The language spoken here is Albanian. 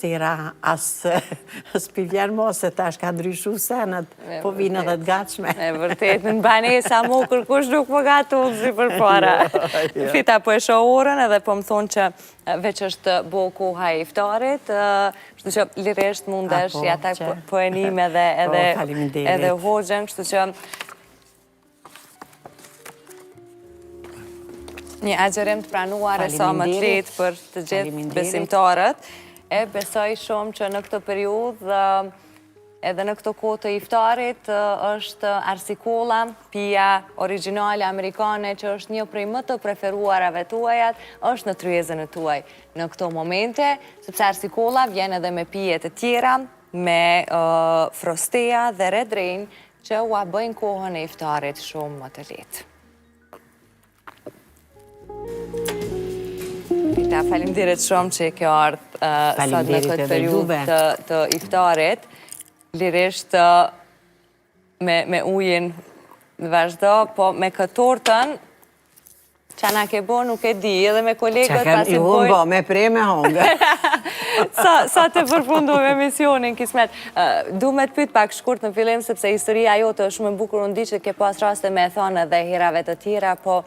Tira s'pivjen mo se tash ka ndryshu senat, po vinë edhe t'gatshme. E vërtet, në banesa mu kërkush nuk më gatull si për para. Fita po e shoh orën edhe po më thonë që veç është bo koha e iftarit, kështu që lirisht mundesh ja ta po e nim edhe hoxhen, kështu që një agjerim të pranuar e sa më të letë për të gjithë besimtarët. E besoj shumë që në këtë periudhë edhe në këtë kohë të iftarit është arsikolla, pija origjinale amerikane që është një prej më të preferuarave tuajat, është në tryezën e tuaj në këto momente, sepse arsikolla vjen edhe me pije të tjera, me frostea dhe redrenj që ua bëjnë kohën e iftarit shumë më të lehtë. Rita, faleminderit shumë që kjo ardhë sot në këtë periudhë të iftarit. Lirisht me ujin në vazhdo, po me këtë tortën, që na ke bo nuk e di, edhe me kolegët pasi bojnë... Unë bo, me prej me hongë. Sa të përfundu me misionin, Kismet. Du me të pyt pak shkurt në fillim, sepse historia jote është shumë e bukur, unë di që ke pas raste me e thonë edhe herave të tjera, po...